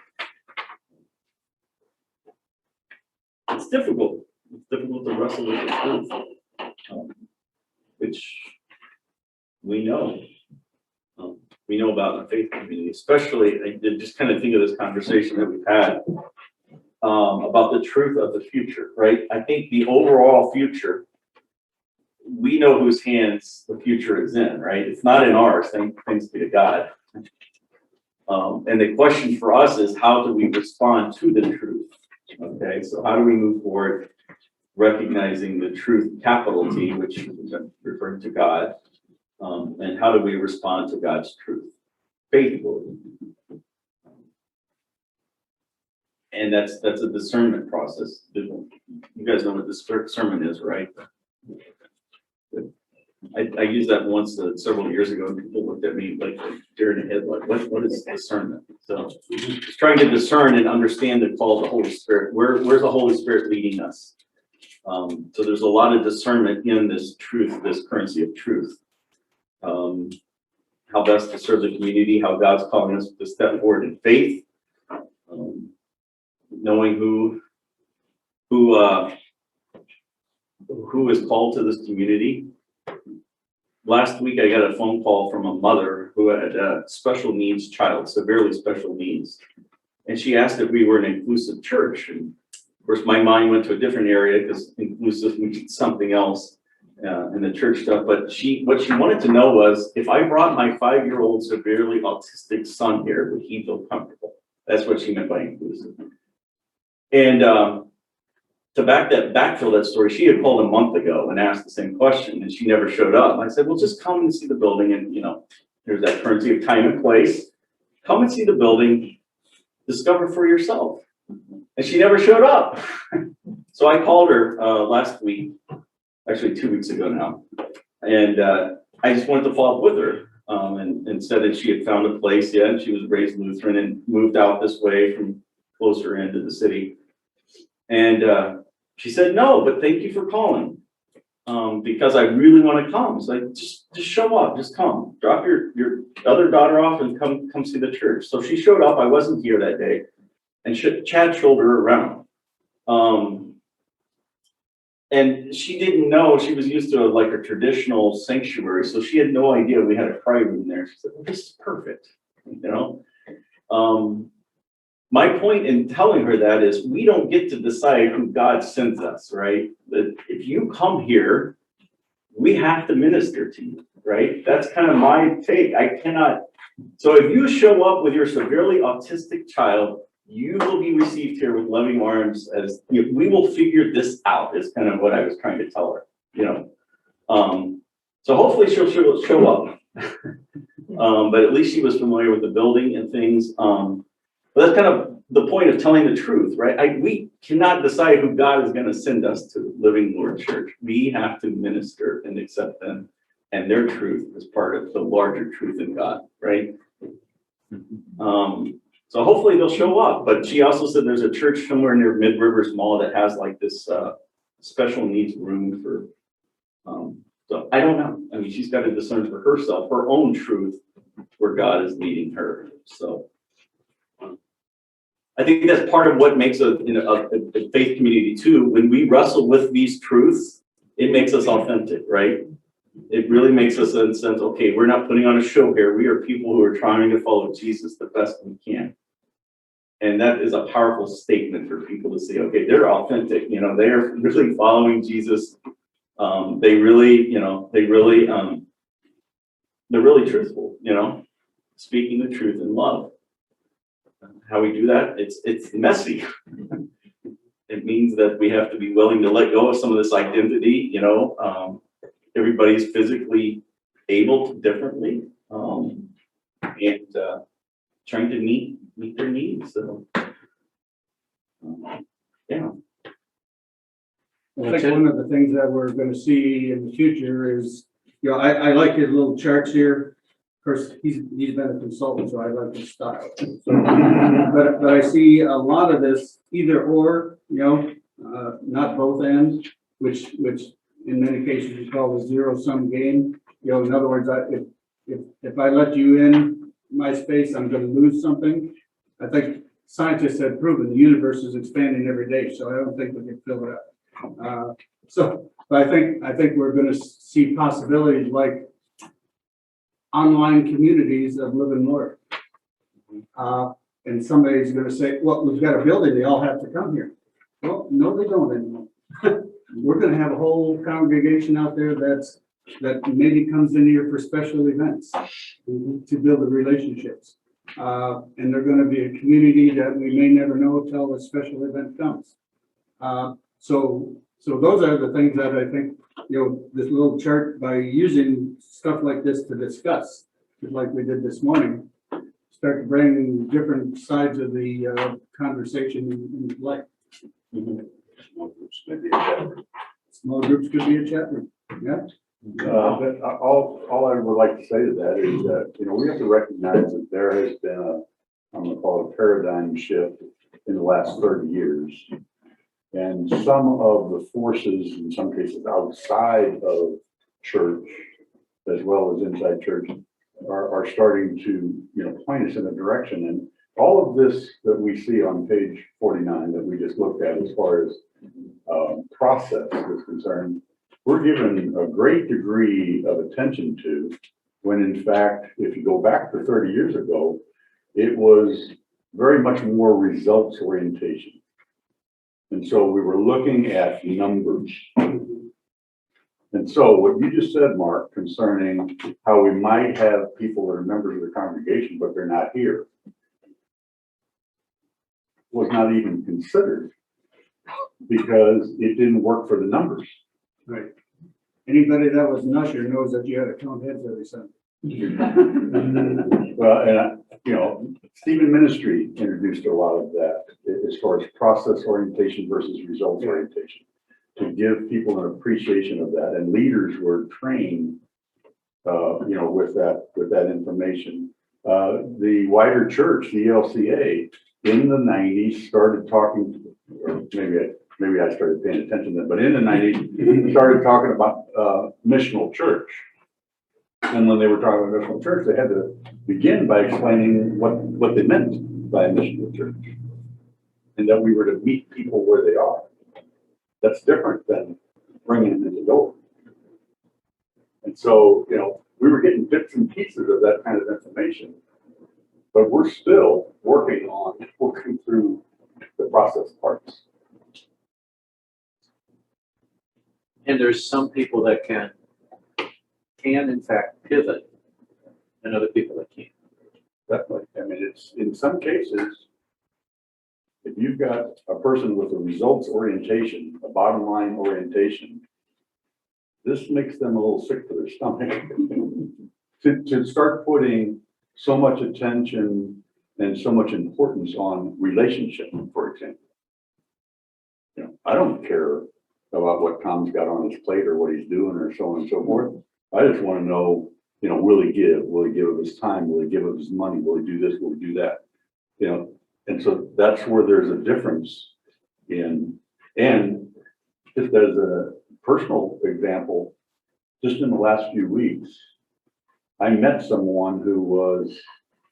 it's difficult. It's difficult to wrestle with the truth, which we know. We know about in the faith community, especially. I did just kind of think of this conversation that we've had about the truth of the future, right? I think the overall future, we know whose hands the future is in, right? It's not in ours, thanks be to God. And the question for us is, how do we respond to the truth? Okay, so how do we move forward recognizing the truth, capital T, which is referring to God, and how do we respond to God's truth faithfully? And that's a discernment process. You guys know what discernment is, right? I used that once several years ago, and people looked at me like deer in the headlight. What is discernment? So just trying to discern and understand the call of the Holy Spirit. Where's the Holy Spirit leading us? So there's a lot of discernment in this truth, this currency of truth. How best to serve the community, how God's calling us to step forward in faith, knowing who is called to this community. Last week, I got a phone call from a mother who had a special needs child, severely special needs. And she asked if we were an inclusive church. And of course, my mind went to a different area because inclusive means something else in the church stuff. But what she wanted to know was, if I brought my 5-year-old severely autistic son here, would he feel comfortable? That's what she meant by inclusive. And to backfill that story, she had called a month ago and asked the same question, and she never showed up. And I said, well, just come and see the building, and there's that currency of time and place. Come and see the building, discover for yourself. And she never showed up. So I called her last week, actually 2 weeks ago now, and I just wanted to follow up with her and said that she had found a place, and she was raised Lutheran and moved out this way from closer into the city. And she said, no, but thank you for calling, because I really want to come. So just show up, just come. Drop your other daughter off and come see the church. So she showed up. I wasn't here that day. And Chad showed her around. And she didn't know, she was used to a traditional sanctuary. So she had no idea we had a prayer room there. She said, well, this is perfect, My point in telling her that is, we don't get to decide who God sends us, right? That if you come here, we have to minister to you, right? That's kind of my take. I cannot. So if you show up with your severely autistic child, you will be received here with loving arms as, we will figure this out, is kind of what I was trying to tell her, you know. So hopefully she'll show up. But at least she was familiar with the building and things. But that's kind of the point of telling the truth, right? We cannot decide who God is going to send us to Living Lord Church. We have to minister and accept them and their truth as part of the larger truth in God, right? So hopefully they'll show up. But she also said there's a church somewhere near Mid Rivers Mall that has like this special needs room for. So I don't know. I mean, she's got to discern for herself her own truth where God is leading her. So I think that's part of what makes a faith community too. When we wrestle with these truths, it makes us authentic, right? It really makes us in a sense, okay, we're not putting on a show here. We are people who are trying to follow Jesus the best we can. And that is a powerful statement for people to say, okay, they're authentic, you know, they're really following Jesus. They really, you know, they're really truthful, you know, speaking the truth in love. How we do that, it's messy. It means that we have to be willing to let go of some of this identity, you know. Everybody's physically able to differently, and trying to meet their needs. So, yeah. I think one of the things that we're gonna see in the future is, you know, I like his little charts here. Of course, he's been a consultant, so I like his style. So, but I see a lot of this either or, you know, not both ends, which in many cases we call a zero-sum game. You know, in other words, if I let you in my space, I'm gonna lose something. I think scientists have proven the universe is expanding every day, so I don't think we can fill it up. But I think we're going to see possibilities like online communities of living Lord. And somebody's going to say, well, we've got a building, they all have to come here. Well, no, they don't anymore. We're going to have a whole congregation out there that maybe comes in here for special events to build the relationships. And they're going to be a community that we may never know until a special event comes. So those are the things that I think, you know, this little chart, by using stuff like this to discuss, like we did this morning, start to bring different sides of the conversation in light. Small groups, maybe a chat room. Small groups could be a chat room, yeah. But all I would like to say to that is that, you know, we have to recognize that there has been I'm gonna call it a paradigm shift in the last 30 years. And some of the forces, in some cases outside of church, as well as inside church, are starting to, you know, point us in a direction. And all of this that we see on page 49 that we just looked at as far as process is concerned, we're given a great degree of attention to, when in fact, if you go back to 30 years ago, it was very much more results orientation. And so we were looking at numbers. And so what you just said, Mark, concerning how we might have people that are members of the congregation, but they're not here, was not even considered because it didn't work for the numbers. Right. Anybody that was an usher knows that you had to count heads every Sunday. Well, and you know, Stephen Ministry introduced a lot of that as far as process orientation versus results orientation, to give people an appreciation of that, and leaders were trained, you know, with that information. The wider church, the LCA, in the 90s started talking, or maybe I started paying attention then, but in the 90s started talking about missional church. And when they were talking about missional church, they had to begin by explaining what they meant by a missional church, and that we were to meet people where they are. That's different than bringing them in the door. And so, you know, we were getting bits and pieces of that kind of information, but we're still working through the process parts. And there's some people that can in fact pivot, and other people that can't. Definitely. I mean, it's in some cases, if you've got a person with a results orientation, a bottom line orientation, this makes them a little sick to their stomach. To start putting so much attention and so much importance on relationship, for example. You know, I don't care about what Tom's got on his plate or what he's doing or so on and so forth. I just want to know, you know, will he give? Will he give of his time? Will he give of his money? Will he do this? Will he do that? You know, and so that's where there's a difference in, and just as a personal example, just in the last few weeks, I met someone who was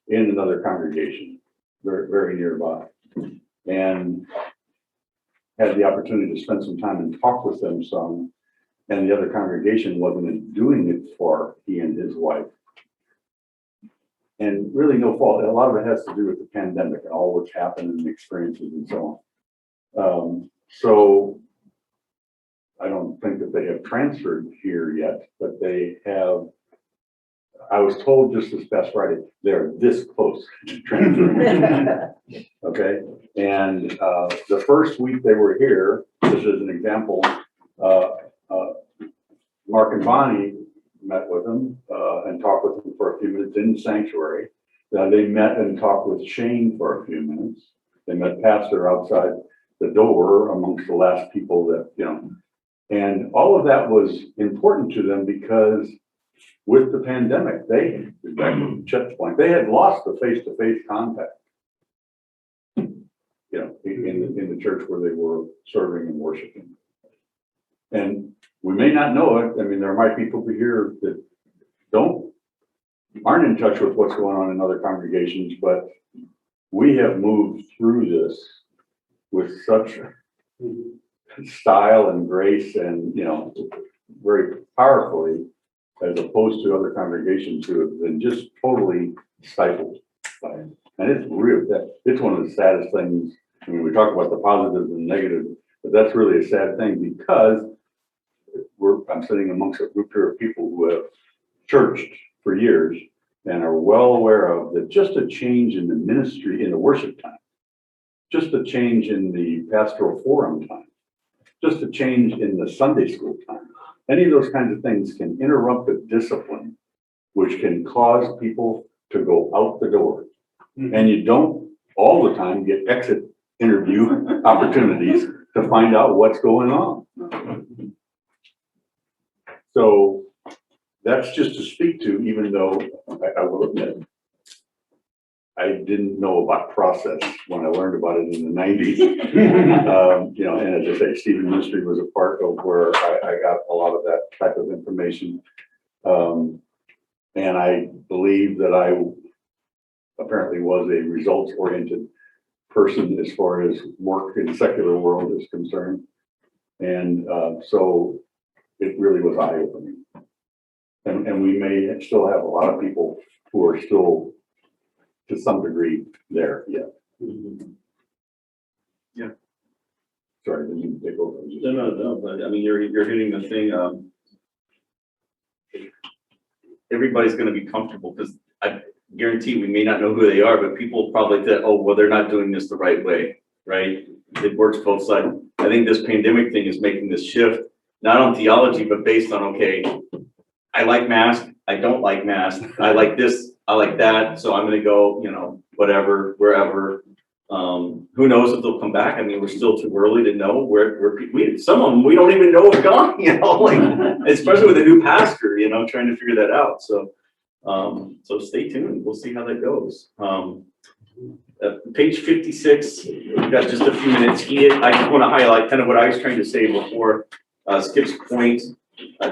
in another congregation, very, very nearby, and had the opportunity to spend some time and talk with them some, and the other congregation wasn't doing it for he and his wife. And really no fault, a lot of it has to do with the pandemic and all what's happened and the experiences and so on. So I don't think that they have transferred here yet, but they have, I was told just this past Friday, they're this close to transferring. Okay, and the first week they were here, just as an example, Mark and Bonnie met with them and talked with them for a few minutes in the sanctuary. They met and talked with Shane for a few minutes. They met Pastor outside the door amongst the last people that, you know, and all of that was important to them because with the pandemic, they, back to Chet's point, they had lost the face-to-face contact, you know, in the church where they were serving and worshiping. And we may not know it. I mean, there might be people here that aren't in touch with what's going on in other congregations, but we have moved through this with such style and grace and, you know, very powerfully, as opposed to other congregations who have been just totally stifled by it. And it's real, it's one of the saddest things. I mean, we talk about the positives and negatives, but that's really a sad thing because I'm sitting amongst a group here of people who have churched for years and are well aware of that just a change in the ministry, in the worship time, just a change in the pastoral forum time, just a change in the Sunday school time. Any of those kinds of things can interrupt a discipline, which can cause people to go out the door. And you don't all the time get exit interview opportunities to find out what's going on. So that's just to speak to, even though I will admit, I didn't know about process when I learned about it in the 90s. You know, and as I say, Stephen Ministry was a part of where I got a lot of that type of information. And I believe that I apparently was a results-oriented person as far as work in the secular world is concerned. And so it really was eye-opening. And we may still have a lot of people who are still to some degree there, yeah. Yeah. Sorry, I didn't mean to take over. No, but I mean, you're hitting the thing, everybody's gonna be comfortable, because I guarantee we may not know who they are, but people probably think, oh, well, they're not doing this the right way, right? It works both sides. I think this pandemic thing is making this shift, not on theology, but based on, okay, I like mask, I don't like mask, I like this, I like that, so I'm gonna go, you know, whatever, wherever. Who knows if they'll come back? I mean, we're still too early to know where some of them, we don't even know are gone, you know, like, especially with a new pastor, you know, trying to figure that out. So, so stay tuned. We'll see how that goes. Page 56, we've got just a few minutes here. I just want to highlight kind of what I was trying to say before Skip's point.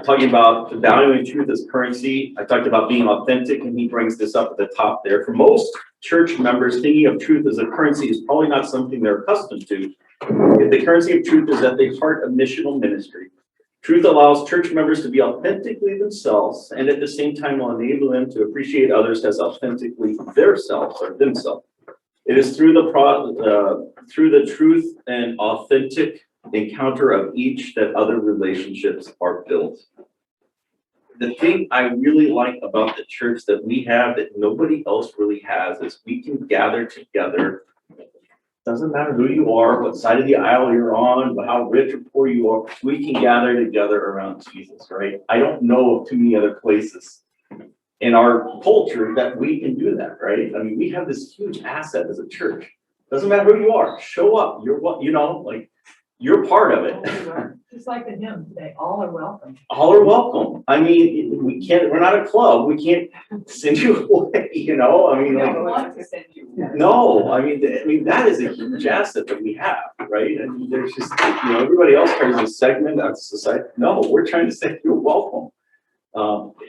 Talking about the valuing truth as currency. I talked about being authentic, and he brings this up at the top there. For most church members, thinking of truth as a currency is probably not something they're accustomed to. If the currency of truth is at the heart of missional ministry. Truth allows church members to be authentically themselves, and at the same time will enable them to appreciate others as authentically themselves or themselves. It is through the truth and authentic encounter of each that other relationships are built. The thing I really like about the church that we have that nobody else really has is we can gather together Doesn't matter who you are, what side of the aisle you're on, how rich or poor you are, we can gather together around Jesus, right? I don't know of too many other places in our culture that we can do that, right? I mean, we have this huge asset as a church. Doesn't matter who you are, show up. You're what, like, you're part of it. Just like the hymn today, all are welcome. All are welcome. I mean, we're not a club. We can't send you away, I mean, like, Want to send you. no, I mean, that is a huge asset that we have, right? I mean, there's just, everybody else tries to segment that society. No, we're trying to say you're welcome.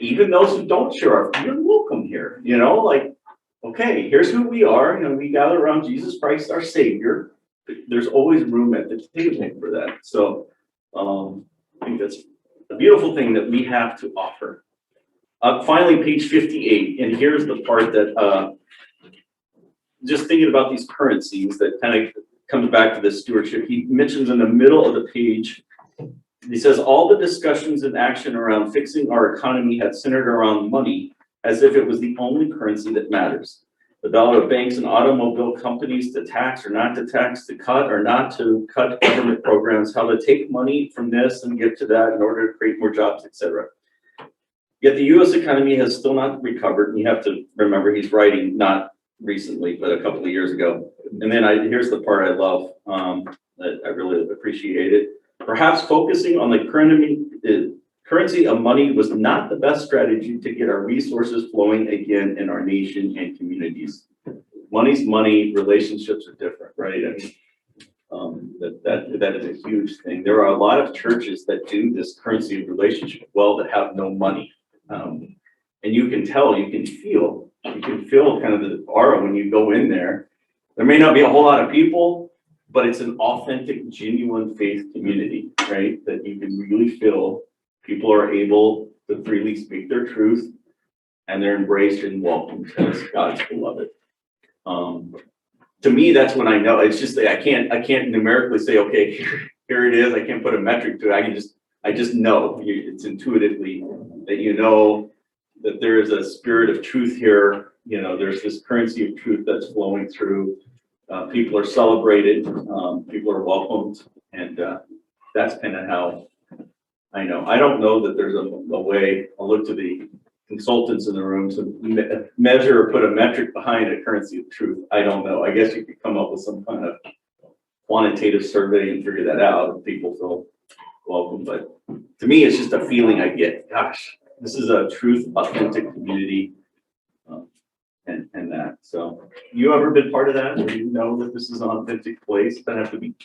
Even those who don't show up, you're welcome here, like, okay, here's who we are, we gather around Jesus Christ, our Savior. There's always room at the table for that. So, I think that's a beautiful thing that we have to offer. Finally, page 58, and here's the part that, just thinking about these currencies that kind of comes back to this stewardship. He mentions in the middle of the page, he says, all the discussions and action around fixing our economy had centered around money as if it was the only currency that matters. The dollar of banks and automobile companies to tax or not to tax, to cut or not to cut government programs, how to take money from this and give to that in order to create more jobs, etc. Yet the US economy has still not recovered. And you have to remember he's writing not recently, but a couple of years ago. And then here's the part I love, that I really appreciated. Perhaps focusing on the currency of money was not the best strategy to get our resources flowing again in our nation and communities. Money's money, relationships are different, right? I mean, that is a huge thing. There are a lot of churches that do this currency of relationship well that have no money. And you can tell, you can feel kind of the aura when you go in there. There may not be a whole lot of people, but it's an authentic, genuine faith community, right? That you can really feel people are able to freely speak their truth and they're embraced and welcomed as God's beloved. To me, that's when I know. It's just, I can't numerically say, okay, here it is. I can't put a metric to it. I just know. It's intuitively that that there is a spirit of truth here. There's this currency of truth that's flowing through. People are celebrated. People are welcomed. And that's kind of how I know. I don't know that there's a way. I'll look to the consultants in the room to measure or put a metric behind a currency of truth. I don't know. I guess you could come up with some kind of quantitative survey and figure that out if people feel welcome. But to me, it's just a feeling I get. Gosh, this is a truth, authentic community. And that. So you ever been part of that? Or you know that this is an authentic place? It doesn't have to be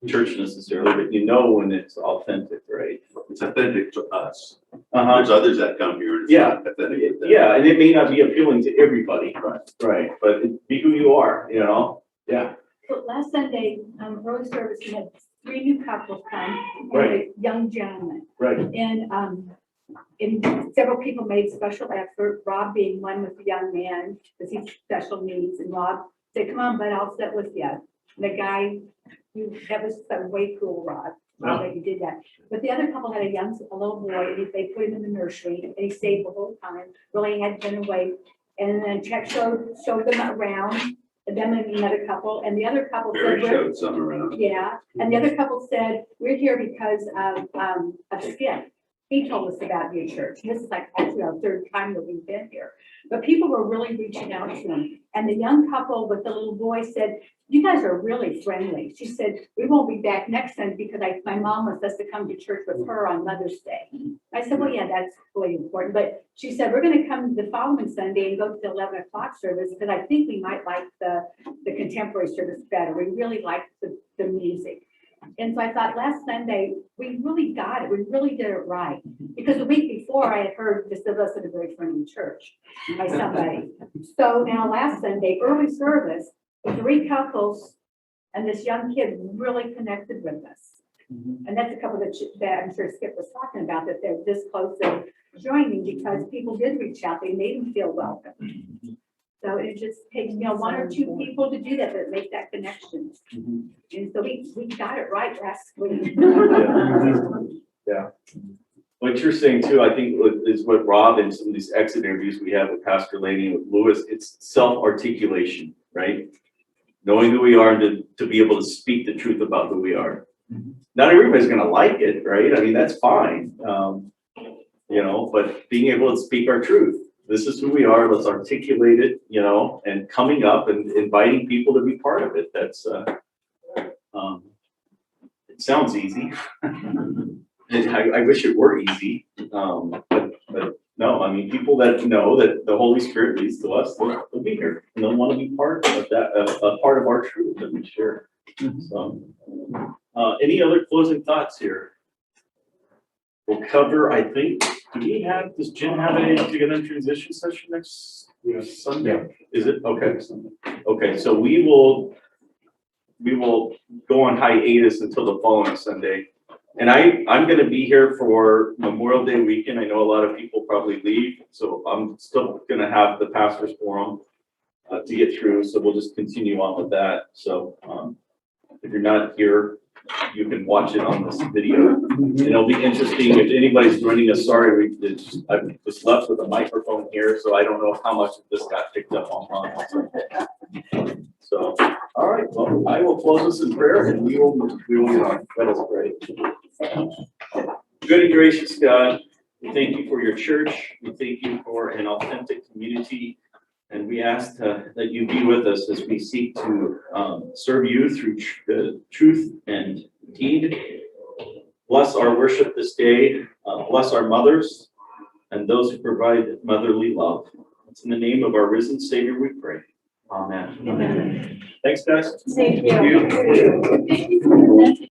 church necessarily, but when it's authentic, right? It's authentic to us. Uh-huh. There's others that come here and it's Yeah. not authentic. to them. Yeah, and it may not be appealing to everybody. Right. But be who you are, Yeah. So last Sunday, early service, we had 3 new couples come and Right. a young gentleman. Right. And several people made special effort, Rob being one with the young man, because he's special needs, and Rob said, come on, bud, I'll sit with you. And the guy, that was way cool, Rob, that you did that. But the other couple had a little boy, and they put him in the nursery, and he stayed the whole time, really hadn't been away. And then Chuck showed them around, and then another couple, and the other couple said, Barry showed some around. yeah, and the other couple said, we're here because of Skip. He told us about your church. This is like actually our 3rd time that we've been here. But people were really reaching out to him. And the young couple with the little boy said, you guys are really friendly. She said, we won't be back next Sunday because my mom wants us to come to church with her on Mother's Day. I said, well, yeah, that's really important. But she said, we're going to come the following Sunday and go to the 11 o'clock service because I think we might like the contemporary service better. We really like the music. And so I thought last Sunday, we really got it. We really did it right. Because the week before I had heard this of us at a very friendly church by somebody. So now last Sunday, early service, the 3 couples and this young kid really connected with us. And that's a couple that I'm sure Skip was talking about, that they're this close to joining because people did reach out. They made them feel welcome. So it just takes, 1 or 2 people to do that make that connection. And so we got it right last week. Yeah. What you're saying too, I think is what Rob and some of these exit interviews we have with Pastor Laney and with Lewis, it's self-articulation, right? knowing who we are and to be able to speak the truth about who we are. Not everybody's gonna like it, right? I mean, that's fine. You know, but being able to speak our truth. This is who we are, let's articulate it, you know, and coming up and inviting people to be part of it. That's, it sounds easy. I wish it were easy, but no, I mean, people that know that the Holy Spirit leads to us, they'll be here. And they'll want to be part of that, a part of our truth that we share. So, any other closing thoughts here? We'll cover, I think, does Jim have a together in transition session next Sunday? Is it? Okay. Okay, so we will go on hiatus until the following Sunday. And I'm gonna be here for Memorial Day weekend. I know a lot of people probably leave, so I'm still gonna have the pastors forum to get through, so we'll just continue on with that. So, if you're not here, you can watch it on this video. And it'll be interesting if anybody's joining us. Sorry, I was left with a microphone here, so I don't know how much of this got picked up online. So, all right, well, I will close this in prayer and we will let us pray. Good and gracious God, we thank you for your church. We thank you for an authentic community. And we ask that you be with us as we seek to serve you through truth and deed. Bless our worship this day. Bless our mothers and those who provide motherly love. It's in the name of our risen Savior we pray. Amen. Amen. Thanks, guys. Thank you. Thank you. Thank you for presenting.